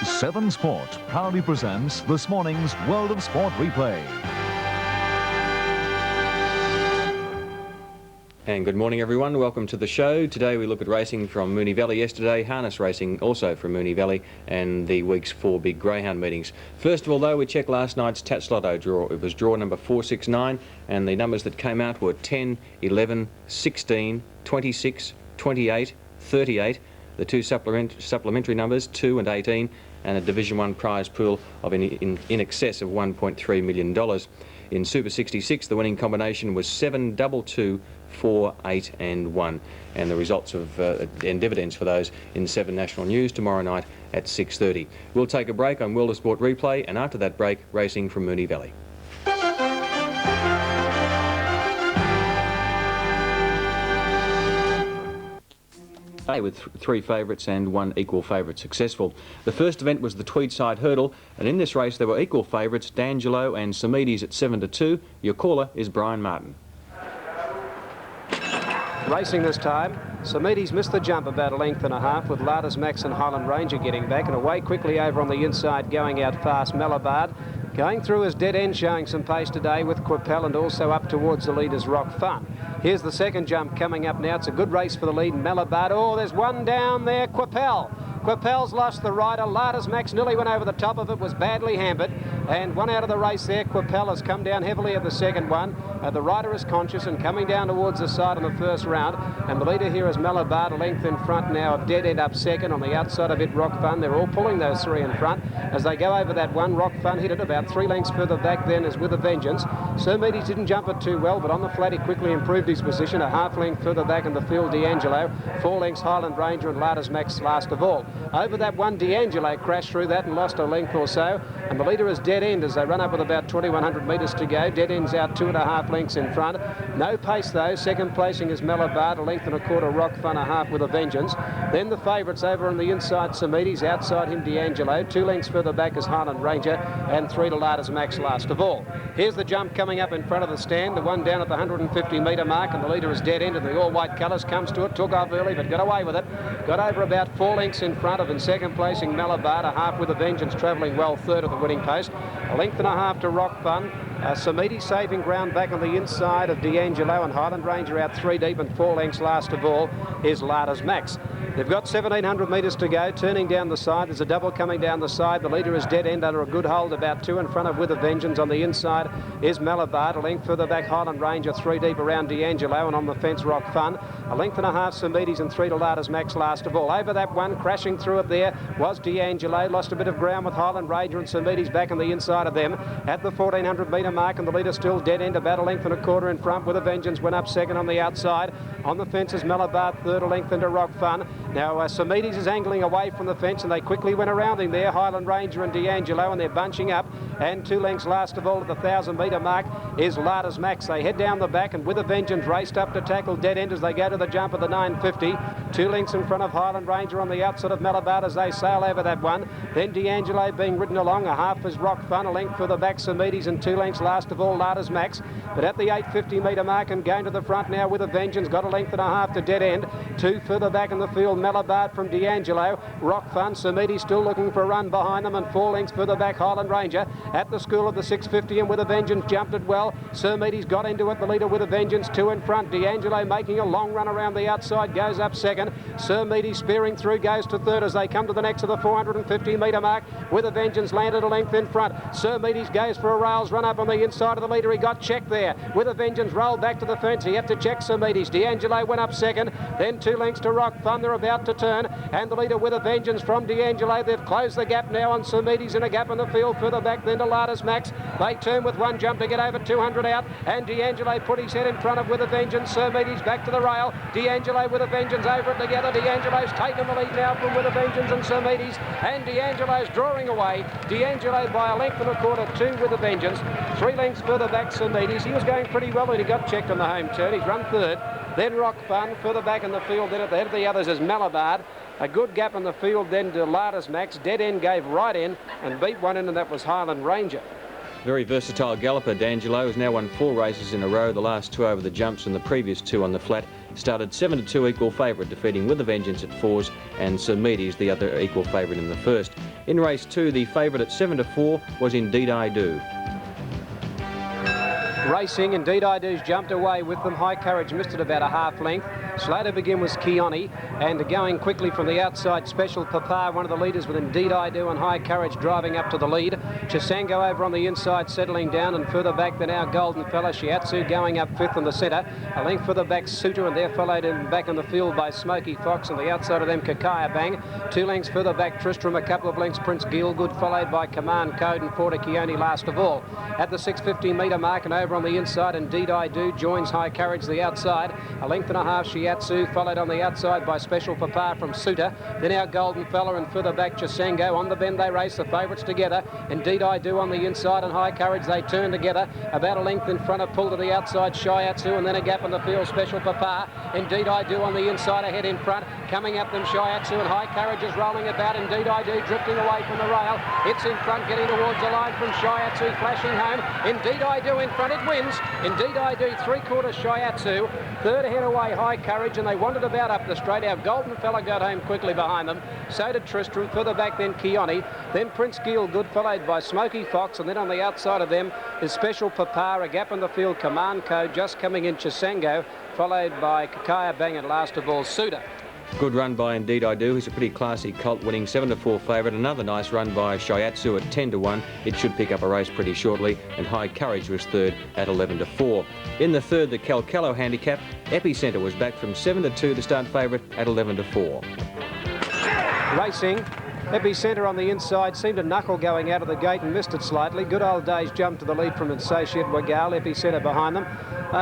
7 Sport proudly presents this morning's World of Sport replay. And good morning everyone, welcome to the show. Today we look at racing from Moonee Valley yesterday, harness racing also from Moonee Valley, and the week's 4 big greyhound meetings. First of all though, we checked last night's Tats Lotto draw. It was draw number 469 and the numbers that came out were 10, 11, 16, 26, 28, 38, the two supplementary numbers 2 and 18, and a Division 1 prize pool of in excess of $1.3 million. In Super 66 the winning combination was 7, 2, 2, 4, 8 and 1, and the results of and dividends for those in 7 National News tomorrow night at 6:30. We'll take a break on World of Sport replay, and after that break, racing from Moonee Valley. With 3 favourites and 1 equal favourite successful. The first event was the Tweedside Hurdle, and in this race there were equal favourites D'Angelo and Samides at 7 to 2. Your caller is Brian Martin. Racing this time, Samides missed the jump about a length and a half, with Larders Max and Highland Ranger getting back, and away quickly over on the inside, going out fast, Malabard. Going through his dead end, showing some pace today with Quipel, and also up towards the leaders Rock Fun. Here's the second jump coming up now. It's a good race for the lead, Malabard. Oh, there's one down there, Quipel. Quipel's lost the rider. Larders Max nearly went over the top of it, was badly hampered, and one out of the race there. Quipel has come down heavily at the second one. The rider is conscious and coming down towards the side on the first round, and the leader here is Malabard, a length in front now of Dead End up second. On the outside of it, Rock Fun. They're all pulling those 3 in front as they go over that one. Rock Fun hit it about 3 lengths further back then as With a Vengeance. Samides didn't jump it too well, but on the flat he quickly improved his position. A half length further back in the field, D'Angelo. 4 lengths Highland Ranger, and Larders Max last of all. Over that one, D'Angelo crashed through that and lost a length or so, and the leader is Dead End as they run up with about 2,100 metres to go. Dead End's out 2.5 lengths in front. No pace though. Second placing is Malabard, a length and a quarter Rock Fun, a half With a Vengeance. Then the favourites over on the inside, Samides, outside him D'Angelo. 2 lengths further back is Highland Ranger, and 3 to Larders Max last of all. Here's the jump coming up in front of the stand, the one down at the 150 metre mark, and the leader is Dead End in the all white colours. Comes to it, took off early but got away with it. Got over about 4 lengths in front of, in second placing Malabard, a half With a Vengeance, travelling well third of the winning post. A length and a half to Rock Fun. Samides saving ground back on the inside of D'Angelo, and Highland Ranger out 3 deep, and 4 lengths last of all is Larders Max. They've got 1,700 metres to go, turning down the side. There's a double coming down the side. The leader is Dead End under a good hold, about 2 in front of With a Vengeance. On the inside is Malabard, a length further back Highland Ranger, 3 deep around D'Angelo, and on the fence Rock Fun. A length and a half Samides, and 3 to Larders Max last of all. Over that one, crashing through it there was D'Angelo. Lost a bit of ground with Highland Ranger, and Samides back on the inside of them at the 1,400 metre mark, and the leader still Dead End, about a length and a quarter in front. With a Vengeance went up second on the outside. On the fence is Malabard, third, a length into Rock Fun. Now Samides is angling away from the fence, and they quickly went around him there, Highland Ranger and D'Angelo, and they're bunching up. And 2 lengths last of all at the 1,000 metre mark is Larders Max. They head down the back, and With a Vengeance raced up to tackle Dead End as they go to the jump at the 950. 2 lengths in front of Highland Ranger on the outside of Malabard as they sail over that one. Then D'Angelo being ridden along, a half is Rock Fun, a length further back Samides, and 2 lengths last of all Larders Max. But at the 850 metre mark and going to the front now, With a Vengeance got a length and a half to Dead End. 2 further back in the field, Malabard from D'Angelo. Rock Fun, Samides still looking for a run behind them, and 4 lengths further back Highland Ranger. At the school of the 650, and With a Vengeance jumped it well. Samides got into it, the leader With a Vengeance, 2 in front. D'Angelo making a long run around the outside, goes up second. Samides spearing through, goes to third as they come to the next of the 450 metre mark. With a Vengeance landed a length in front. Samides goes for a rails run up on the inside of the leader. He got checked there. With a Vengeance rolled back to the fence. He had to check Samides. D'Angelo went up second. Then 2 lengths to Rock Fun. They're about to turn, and the leader With a Vengeance from D'Angelo. They've closed the gap now on Samides, in a gap in the field further back then to Larders Max. They turn with one jump to get over 200 out, and D'Angelo put his head in front of With a Vengeance. Samides back to the rail. D'Angelo With a Vengeance over it together. D'Angelo's taken the lead now from With a Vengeance and Samides, and D'Angelo's drawing away. D'Angelo by a length and a quarter to With a Vengeance. 3 lengths further back Samides. He was going pretty well when he got checked on the home turn. He's run third. Then Rock Fun further back in the field. Then at the head of the others is Malabard. A good gap in the field then to Larders Max. Dead End gave right in and beat one in, and that was Highland Ranger. Very versatile galloper, D'Angelo has now won 4 races in a row, the last 2 over the jumps and the previous 2 on the flat. started 7-2 equal favourite, defeating With a Vengeance at 4s and Sir Meady's the other equal favourite in the first. In race 2, the favourite at 7-4 was Indeed I Do. Racing, Indeed I Do's jumped away with them. High Courage missed it about a half length. Slow to begin was Keone, and going quickly from the outside, Special Papa, one of the leaders with Indeed I Do, and High Courage driving up to the lead. Chisango over on the inside, settling down, and further back than our Golden Fella. Shiatsu going up fifth in the centre. A length further back, Suter, and they're followed in back in the field by Smoky Fox, and the outside of them, Kakaya Bang. 2 lengths further back, Tristram, a couple of lengths, Prince Gielgud, followed by Command Code and Porter Keone last of all. At the 650 metre mark and over on the inside, Indeed I Do joins High Courage the outside. A length and a half, Shiatsu, followed on the outside by Special Papa from Suter. Then our Golden Fella, and further back Chisango. On the bend they race, the favourites together. Indeed I Do on the inside, and High Courage they turn together. About a length in front of pull to the outside, Shiatsu, and then a gap in the field, Special Papa. Indeed I Do on the inside, ahead in front. Coming up them, Shiatsu, and High Courage is rolling about. Indeed I Do drifting away from the rail. It's in front, getting towards the line from Shiatsu, flashing home. Indeed I Do in front, it wins. Indeed I Do, 3/4 Shiatsu. Third ahead away, High Courage, and they wandered about up the straight. Our Golden Fella got home quickly behind them. So did Tristram. Further back then Keone. Then Prince Gielgud, followed by Smoky Fox, and then on the outside of them is Special Papa. A gap in the field, Command Code just coming in, Chisango, followed by Kakaya Bang, and last of all Suter. Good run by Indeed I Do. He's a pretty classy colt, winning 7-4 favourite. Another nice run by Shiatsu at 10-1. It should pick up a race pretty shortly. And High Courage was third at 11-4. In the third, the Calcalo handicap, Epicenter was back from 7-2 to start favourite at 11-4. Racing. Epicenter on the inside, seemed a knuckle going out of the gate and missed it slightly. Good Old Days jumped to the lead from Insatiate Wagal. Epicenter behind them.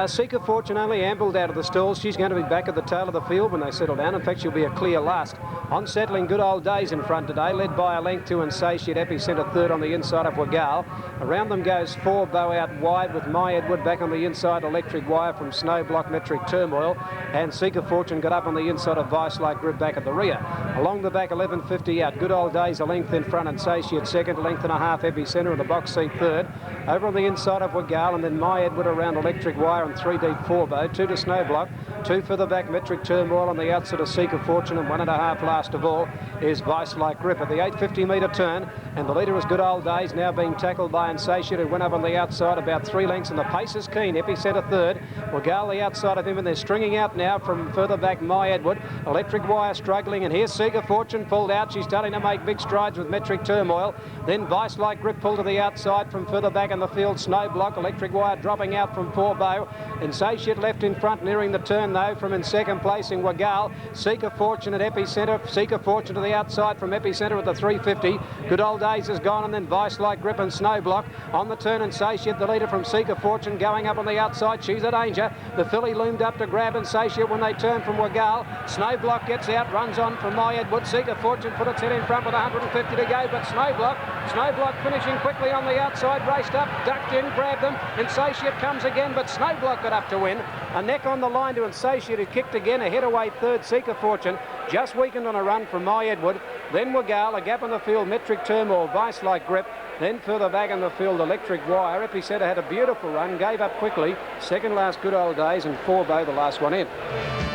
Seeker Fortune only ambled out of the stalls. She's going to be back at the tail of the field when they settle down. In fact, she'll be a clear last. On settling, Good Old Days in front today, led by a length to Insatiate. Epicenter third on the inside of Wagal. Around them goes 4 Bow out wide with My Edward back on the inside. Electric Wire from Snowblock, Metric Turmoil. And Seeker Fortune got up on the inside of Vice Like Grip back at the rear. Along the back, 11.50 out. Good Old Days a length in front. Insatiate second, length and a half. Epicenter in the box seat third. Over on the inside of Wagal, and then My Edward around Electric Wire and 3 deep 4 Bow. 2 to Snowblock. 2 further back, Metric Turmoil on the outside of Seeker Fortune, and 1.5 last of all is Vice Like Grip at the 850 metre turn, and the leader is Good Old Days, now being tackled by Insatiate, who went up on the outside about 3 lengths, and the pace is keen. Epicenter third, Wagal the outside of him, and they're stringing out now from further back My Edward. Electric Wire struggling, and here's Seeker Fortune pulled out. She's starting to make big strides with Metric Turmoil. Then Vice Like Grip pulled to the outside from further back in the field. Snowblock, Electric Wire dropping out from 4 Bow. Insatiate left in front, nearing the turn though, from in second placing Wagal. Seeker Fortune at Epicenter. Seeker Fortune to the outside from Epicenter at the 350. Good Old Days is gone, and then Vice Like Grip and Snowblock. On the turn, Insatiate, the leader from Seeker Fortune, going up on the outside. She's a danger. The filly loomed up to grab Insatiate when they turn from Wagal. Snowblock gets out, runs on from My Edward. Seeker Fortune put its head in front with 150 to go, but Snowblock finishing quickly on the outside, raced up, ducked in, grabbed them. Insatiate comes again, but Snowblock got up to win. A neck on the line to Insatiate, who kicked again, ahead away third, Seeker Fortune. Just weakened on a run from My Edward. Then Wagal, a gap in the field, Metric Turmoil, Vice Like Grip. Then further back in the field, Electric Wire. Epicenter had a beautiful run, gave up quickly. Second last, Good Old Days, and 4 Bow the last one in.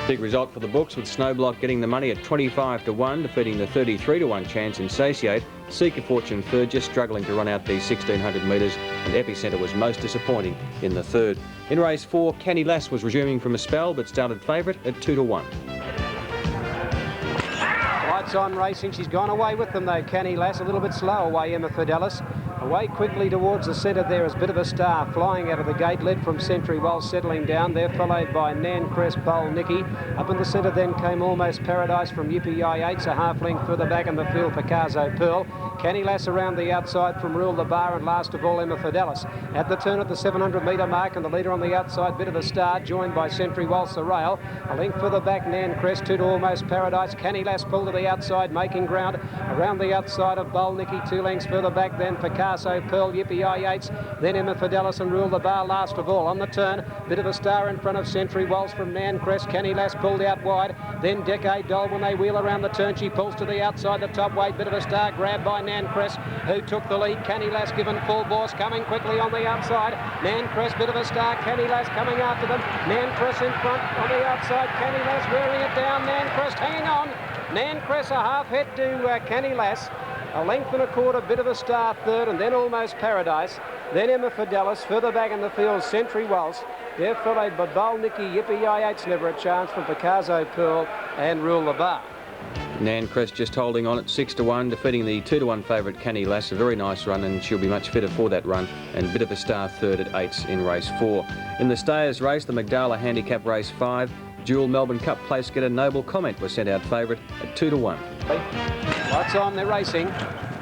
Big result for the books, with Snowblock getting the money at 25-1, defeating the 33-1 chance Insatiate. Seeker Fortune third, just struggling to run out these 1600 metres, and Epicenter was most disappointing in the third. In race 4, Canny Lass was resuming from a spell, but started favourite at 2-1. Lights on racing. She's gone away with them though, Canny Lass. A little bit slow away, Emma Fidelis. Away quickly towards the centre there is Bit of a Star, flying out of the gate, led from Century while settling down. They're followed by Nan Crest, Bowl Nicky. Up in the centre then came Almost Paradise from Yippee 8's a half length further back in the field, Picasso Pearl. Canny Lass around the outside from Rule the Bar, and last of all Emma Fidelis. At the turn at the 700 metre mark, and the leader on the outside, Bit of a Star, joined by Century Waltz the Rail. A length further back, Nan Crest, 2 to Almost Paradise. Canny Lass pulled to the outside, making ground around the outside of Bowl Nicky. 2 lengths further back then, Picasso Picasso, Pearl, Yippee Yates, then Emma Fidelis and Rule the Bar last of all. On the turn, bit of a star in front of Century Waltz from Nan Crest. Kenny Lass pulled out wide, then Decade Doll when they wheel around the turn. She pulls to the outside, the top weight, bit of a star grab by Nan Crest, who took the lead. Kenny Lass given full bourse, coming quickly on the outside. Nan Crest, bit of a star, Kenny Lass coming after them. Nan Crest in front on the outside, Kenny Lass wearing it down, Nan Crest hanging on. Nan Crest a half head to Kenny Lass. A length and a quarter, bit of a star third, and then Almost Paradise. Then Emma Fidelis, further back in the field, Century Waltz. They're followed by Bowl Nicky, Yippee Yates, never a chance from Picasso, Pearl, and Rule the Bar. Nan Crest just holding on at 6-1, defeating the 2-1 favourite Kenny Lass. A very nice run, and she'll be much fitter for that run. And a bit of a star third at 8s in race 4. In the Stayers race, the Magdala Handicap race 5, dual Melbourne Cup place getter Noble Comment was sent out favourite at 2-1. Lights on, they're racing.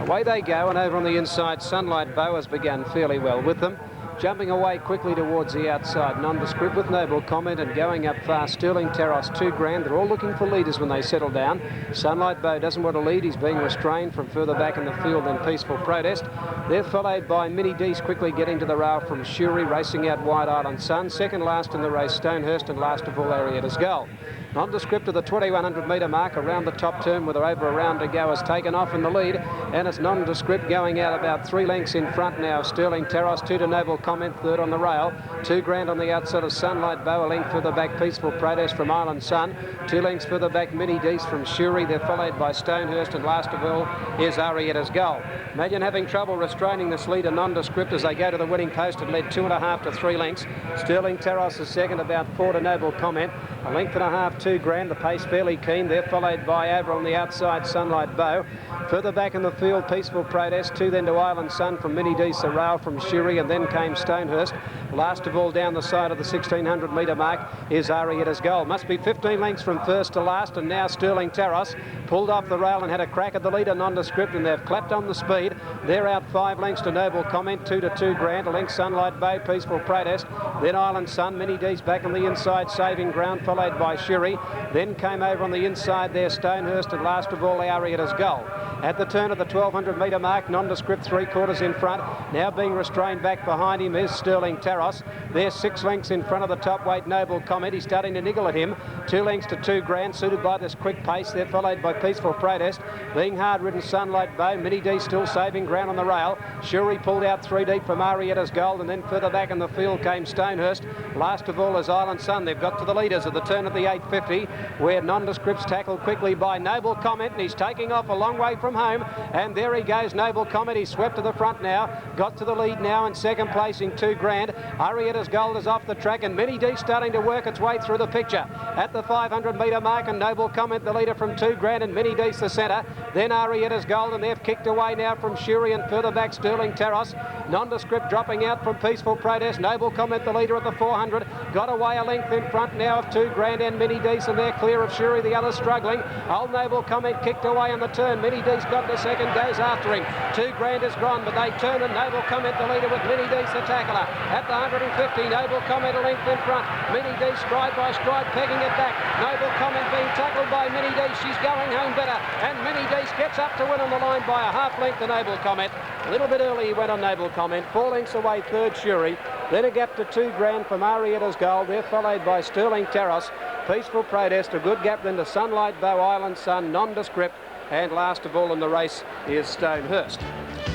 Away they go, and over on the inside, Sunlight Bow has begun fairly well with them. Jumping away quickly towards the outside, Nondescript with Noble Comment, and going up fast, Sterling Taros, 2 grand. They're all looking for leaders when they settle down. Sunlight Bow doesn't want to lead. He's being restrained from further back in the field than Peaceful Protest. They're followed by Minnie Deese quickly getting to the rail from Shuri, racing out White Island Sun. Second last in the race, Stonehurst, and last of all, Arietta's Goal. Nondescript to the 2100 metre mark around the top turn with over a round to go has taken off in the lead, and it's Nondescript going out about 3 lengths in front now. Sterling Taros, 2 to Noble Comment, third on the rail. 2 grand on the outside of Sunlight Bow, a length further back Peaceful Protest from Island Sun. 2 lengths further back Minnie Deese from Shuri. They're followed by Stonehurst, and last of all is Arietta's Goal. Imagine having trouble restraining this leader Nondescript as they go to the winning post. It led 2.5 to 3 lengths. Sterling Taros is second, about 4 to Noble Comment. A length and a half, 2 grand. The pace fairly keen. They're followed by over on the outside Sunlight Bow. Further back in the field, Peaceful Protest. 2 then to Island Sun from Minnie Deese, a rail from Shuri, and then came Stonehurst. Last of all, down the side of the 1600 metre mark is Arietta's Goal. Must be 15 lengths from first to last, and now Sterling Taros pulled off the rail and had a crack at the leader Nondescript, and they've clapped on the speed. They're out 5 lengths to Noble Comment, 2 to 2 grand. A length Sunlight Bow, Peaceful Protest. Then Island Sun, Minnie Deese back on the inside, saving ground, followed by Shuri. Then came over on the inside there Stonehurst, and last of all Arietta's Goal. At the turn of the 1200 metre mark, Nondescript 3/4 in front. Now being restrained back behind him is Sterling Taros. They're 6 lengths in front of the top weight Noble Comment. He's starting to niggle at him. 2 lengths to 2 grand, suited by this quick pace. They're followed by Peaceful Protest. Being hard-ridden Sunlight Bow. Minnie Deese still saving ground on the rail. Shuri pulled out 3 deep from Arietta's Gold, and then further back in the field came Stonehurst. Last of all is Island Sun. They've got to the leaders at the turn of the 850, where Nondescript's tackled quickly by Noble Comment, and he's taking off a long way from home. And there he goes, Noble Comment. He's swept to the front now. Got to the lead now in second place in 2 grand. Arietta's Gold is off the track, and Minnie Deese starting to work its way through the picture. At the 500 metre mark, and Noble Comment the leader from 2 grand, and Minnie Deese the centre. Then Arietta's Gold, and they've kicked away now from Shuri, and further back Sterling Taros. Nondescript dropping out from Peaceful Protest. Noble Comment the leader at the 400. Got away a length in front now of 2 grand and Minnie Deese, and they're clear of Shuri, the others struggling. Old Noble Comment kicked away on the turn. Minnie Deese got to second, goes after him. 2 grand is gone, but they turn, and Noble Comment the leader with Minnie Deese the tackler. At the 150, Noble Comment a length in front. Minnie Deese stride by stride, pegging it back. Noble Comment being tackled by Minnie Deese. She's going home better, and Minnie Deese gets up to win on the line by a half length to Noble Comment. A little bit early he went on Noble Comment. 4 lengths away, third Shuri. Then a gap to 2 grand from Arietta's Gold. They're followed by Sterling Taros. Peaceful Protest, a good gap then to Sunlight Bow, Island Sun, Nondescript, and last of all in the race is Stonehurst.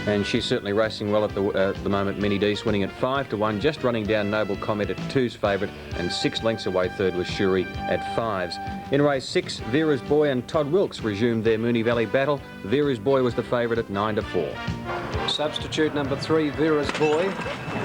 And she's certainly racing well at the moment. Minnie Deese winning at 5-1, just running down Noble Comment at 2's favourite, and 6 lengths away third was Shuri at 5s. In race 6, Vera's Boy and Todd Wilkes resumed their Moonee Valley battle. Vera's Boy was the favourite at 9-4. Substitute number 3, Vera's Boy.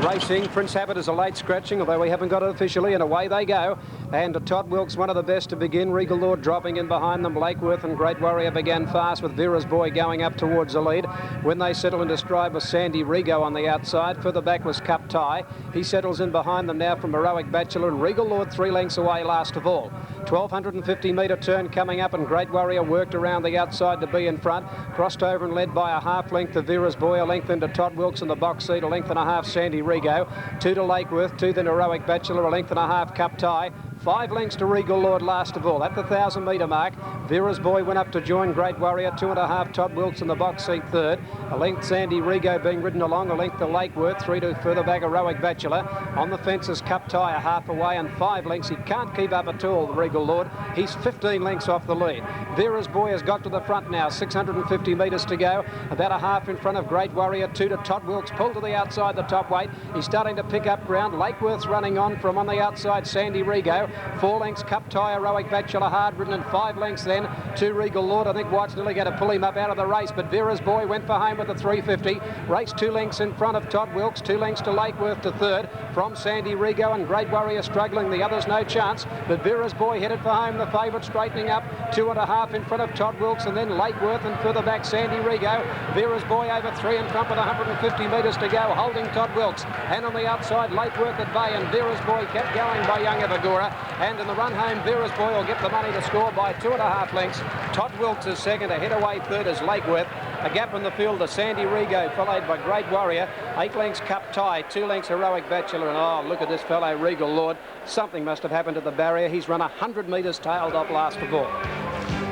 Racing, Prince Habit is a late scratching, although we haven't got it officially, and away they go. And Todd Wilkes, one of the best to begin. Regal Lord dropping in behind them. Lakeworth and Great Warrior began fast, with Vera's Boy going up towards the lead. When they settle into stride was Sandy Rigo on the outside. Further back was Cup Tie. He settles in behind them now from Heroic Bachelor, and Regal Lord 3 lengths away last of all. 1250 metre turn coming up, and Great Warrior worked around the outside to be in front. Crossed over and led by a half length to Vera's Boy, a length into Todd Wilkes in the box seat, a length and a half Sandy Rigo. 2 to Lakeworth, 2 then Heroic Bachelor, a length and a half Cup Tie. 5 lengths to Regal Lord last of all. At the 1,000-metre mark, Vera's Boy went up to join Great Warrior. 2.5 Todd Wilkes in the box seat third. A length Sandy Rigo being ridden along. A length to Lakeworth. 3 to further back Heroic Bachelor. On the fences, Cup Tyre half away and 5 lengths. He can't keep up at all, the Regal Lord. He's 15 lengths off the lead. Vera's Boy has got to the front now. 650 metres to go. About a half in front of Great Warrior. 2 to Todd Wilkes. Pulled to the outside the top weight. He's starting to pick up ground. Lakeworth's running on from on the outside. Sandy Rigo. 4 lengths Cup Tyre, Heroic Bachelor hard ridden, and 5 lengths then to Regal Lord. I think White's nearly going to pull him up out of the race, but Vera's Boy went for home with the 350. Race 2 lengths in front of Todd Wilkes, 2 lengths to Lakeworth to third from Sandy Rigo, and Great Warrior struggling. The others no chance, but Vera's Boy headed for home. The favourite straightening up 2.5 in front of Todd Wilkes, and then Lakeworth, and further back Sandy Rigo. Vera's Boy over 3 in front with 150 metres to go, holding Todd Wilkes, and on the outside Lakeworth at bay, and Vera's Boy kept going by young Evagora, and in the run home Vera's Boy will get the money to score by 2.5 lengths. Todd Wilkes is second, ahead away third is Lakeworth. A gap in the field to Sandy Rigo, followed by Great Warrior. 8 lengths Cup Tie, 2 lengths Heroic Bachelor, and oh, look at this fellow Regal Lord. Something must have happened to the barrier. He's run 100 metres tailed off last of all.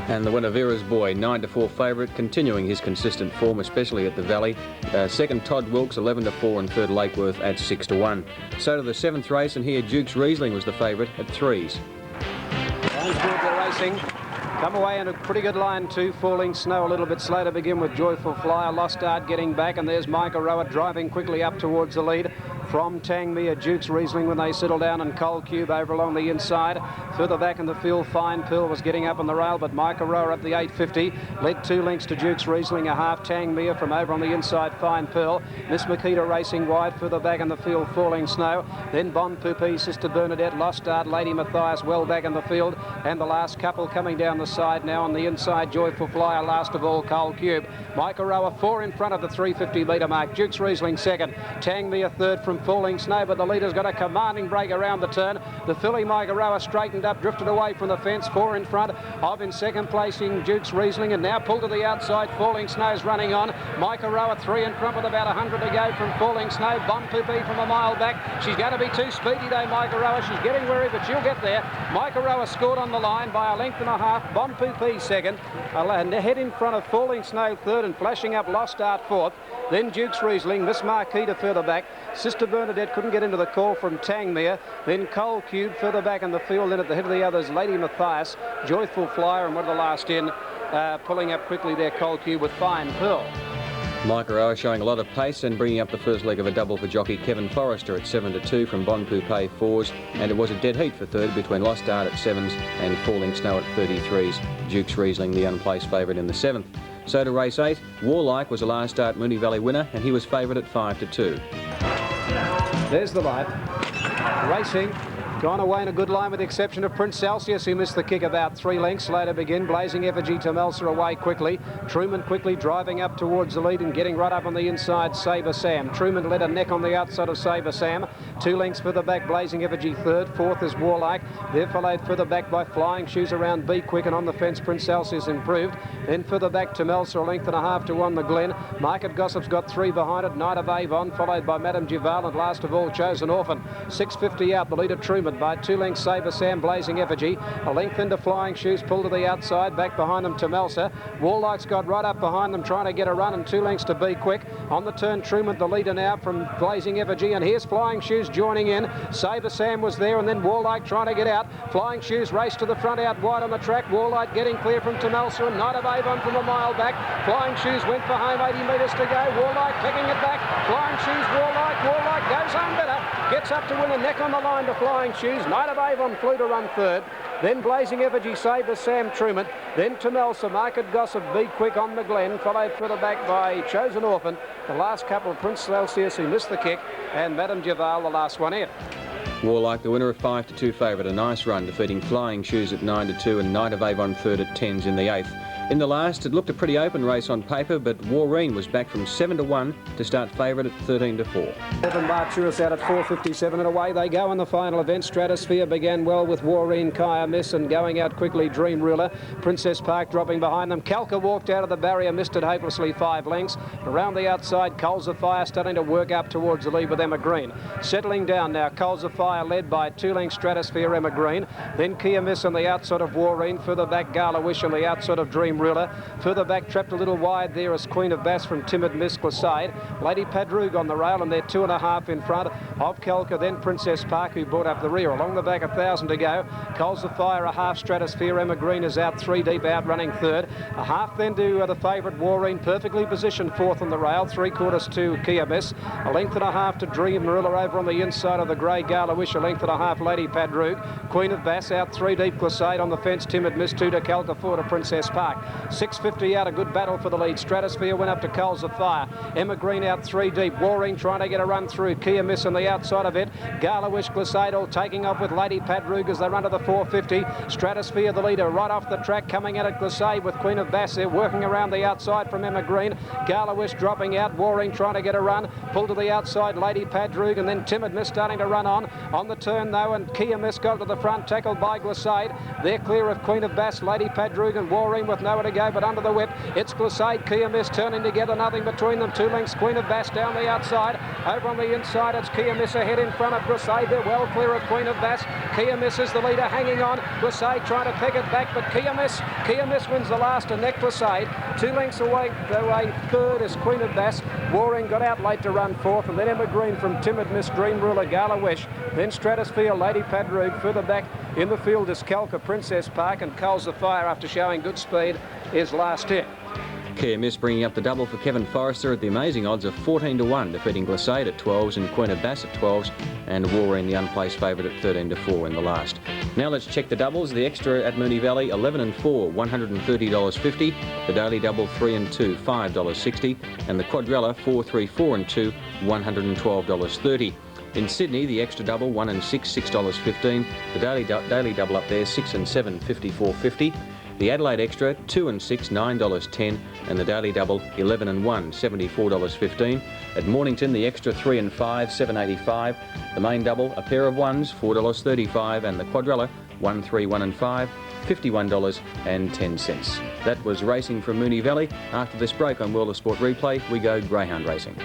And the winner, Vera's Boy, 9-4 favourite, continuing his consistent form, especially at the Valley. Second, Todd Wilkes, 11-4, and third, Lakeworth at 6-1. So to the 7th race, and here Duke's Riesling was the favourite at 3s. Racing. Come away in a pretty good line too. Falling Snow a little bit slow to begin with. Joyful Flyer, Lost Start getting back, and there's Micah Rower driving quickly up towards the lead from Tangmere. Duke's Riesling when they settle down, and Coal Cube over along the inside. Further back in the field, Fine Pearl was getting up on the rail, but Micah Rower up the 850 led 2 lengths to Duke's Riesling, a half. Tangmere from over on the inside, Fine Pearl. Miss Makita racing wide. Further back in the field, Falling Snow, then Bon Poupie, Sister Bernadette, Lost Start, Lady Matthias well back in the field, and the last couple coming down the side now. On the inside, Joyful Flyer, last of all, Coal Cube. Micah Rower 4 in front of the 350 metre mark. Duke's Riesling second. Tangmere third from Falling Snow, but the leader's got a commanding break around the turn. The filly Micah Rower straightened up, drifted away from the fence. 4 in front of, in second placing, Duke's Riesling, and now pulled to the outside. Falling Snow's running on. Micah Rower 3 in front with about 100 to go from Falling Snow. Bon Poupie from a mile back. She's going to be too speedy though, Micah Rower. She's getting weary, but she'll get there. Micah Rower scored on the line by a length and a half. Bon Poupie second. Head in front of Falling Snow third, and flashing up Lost Start fourth. Then Duke's Riesling, Miss Marquita further back. Sister Bernadette couldn't get into the call from Tangmere. Then Coal Cube further back in the field. Then at the head of the others, Lady Matthias, Joyful Flyer, and one of the last in, pulling up quickly there, Coal Cube with Fine Pearl. Micah Rower showing a lot of pace and bringing up the first leg of a double for jockey Kevin Forrester at 7-2 from Bon Poupie 4s, and it was a dead heat for third between Lost Start at 7s and Falling Snow at 33s. Duke's Riesling the unplaced favourite in the 7th. So to race 8, Warlike was a last start Moonee Valley winner, and he was favourite at 5-2. There's the light. Racing. Gone away in a good line with the exception of Prince Celsius, who missed the kick about 3 lengths. Later begin. Blazing Effigy to Melser away quickly. Truman quickly driving up towards the lead and getting right up on the inside, Sabre Sam. Truman led a neck on the outside of Sabre Sam. 2 lengths further back, Blazing Effigy third. Fourth is Warlike. They're followed further back by Flying Shoes around Be Quick, and on the fence Prince Celsius improved. Then further back to Melser, a length and a half to on the Glen. Market Gossip's got 3 behind it. Knight of Avon followed by Madame Duval, and last of all Chosen Orphan. 650 out, the leader Truman by 2 lengths. Sabre Sam, Blazing Effigy. A length into Flying Shoes, pulled to the outside. Back behind them to Melser. Warlike's got right up behind them trying to get a run, and 2 lengths to Be Quick. On the turn, Truman the leader now from Blazing Effigy, and here's Flying Shoes joining in. Sabre Sam was there, and then Warlike trying to get out. Flying Shoes race to the front out wide on the track. Warlike getting clear from Temelsa, and Knight of Avon from a mile back. Flying Shoes went for home, 80 metres to go. Warlike picking it back. Flying Shoes, Warlike goes home better. Gets up to win a neck on the line to Flying Shoes. Knight of Avon flew to run third. Then Blazing Effigy, Sabre Sam, Truman. Then Temelsa, Market Gossip, Be Quick on the Glen, followed further back by Chosen Orphan. The last couple, Prince Celsius, who missed the kick, and Madame Duval, the last one in. Warlike, the winner of 5-2 favourite, a nice run, defeating Flying Shoes at 9-2 and Knight of Avon third at 10s in the 8th. In the last, it looked a pretty open race on paper, but Warreen was back from 7-1 to start favourite at 13-4. 7 Marturus out at 4.57 and away they go in the final event. Stratosphere began well with Warreen, Kaya Miss, and going out quickly Dream Ruler. Princess Park dropping behind them. Kalka walked out of the barrier, missed it hopelessly 5 lengths. Around the outside, Coals of Fire starting to work up towards the lead with Emma Green. Settling down now, Coals of Fire led by 2 lengths Stratosphere, Emma Green. Then Kia Miss on the outside of Warreen. Further back, Gala Wish on the outside of Dream Ruler. Further back, trapped a little wide there as Queen of Bass from Timid Miss Glissade. Lady Padroog on the rail, and they're 2.5 in front of Kalka. Then Princess Park, who brought up the rear. Along the back, 1,000 to go. Coals of Fire, a half Stratosphere. Emma Green is out 3 deep, out running third. A half then to the favourite Warreen, perfectly positioned fourth on the rail. 3/4 to Kia Miss. A length and a half to Dream Ruler over on the inside of the grey Gala Wish. A length and a half Lady Padroog. Queen of Bass out 3 deep. Glissade on the fence. Timid Miss 2 to Kalka, 4 to Princess Park. 6.50 out, a good battle for the lead. Stratosphere went up to Coals of Fire. Emma Green out 3 deep. Warreen trying to get a run through. Kia Miss on the outside of it. Gala Wish, Glissade all taking off with Lady Padroog as they run to the 4.50. Stratosphere the leader right off the track, coming out at Glissade with Queen of Bass there, working around the outside from Emma Green. Gala Wish dropping out. Warreen trying to get a run. Pull to the outside, Lady Padroog, and then Timid Miss starting to run on. On the turn though, and Kia Miss got to the front, tackled by Glissade. They're clear of Queen of Bass, Lady Padroog and Warreen with nowhere to go but under the whip. It's Glissade, Kia Miss turning together, nothing between them. 2 lengths, Queen of Bass down the outside. Over on the inside, it's Kia Miss ahead in front of Glissade. They're well clear of Queen of Bass. Kia Miss is the leader, hanging on. Glissade trying to peg it back, but Kia Miss wins the last, and neck Glissade. 2 lengths away third is Queen of Bass. Warreen got out late to run fourth, and then Emma Green from Timid Miss, Dream Ruler, Gala Wish. Then Stratosphere, Lady Padroog. Further back in the field is Kalka, Princess Park, and Coals of Fire, after showing good speed, is last hit. Kia Miss bringing up the double for Kevin Forrester at the amazing odds of 14-1, defeating Glissade at 12s and Queen of Bass at 12s, and Warreen the unplaced favourite at 13-4 in the last. Now let's check the doubles. The extra at Moonee Valley, 11 and 4, $130.50. The daily double, 3 and 2, $5.60. And the quadrella, 4, 3, 4 and 2, $112.30. In Sydney, the extra double, 1 and 6, $6.15. The daily double up there, 6 and 7, $54.50. The Adelaide extra, 2 and 6, $9.10, and the daily double, 11 and 1, $74.15. At Mornington, the extra 3 and 5, $7.85. The main double, a pair of ones, $4.35, and the quadrella, 1, 3, 1 and 5, $51.10. That was racing from Moonee Valley. After this break on World of Sport Replay, we go greyhound racing.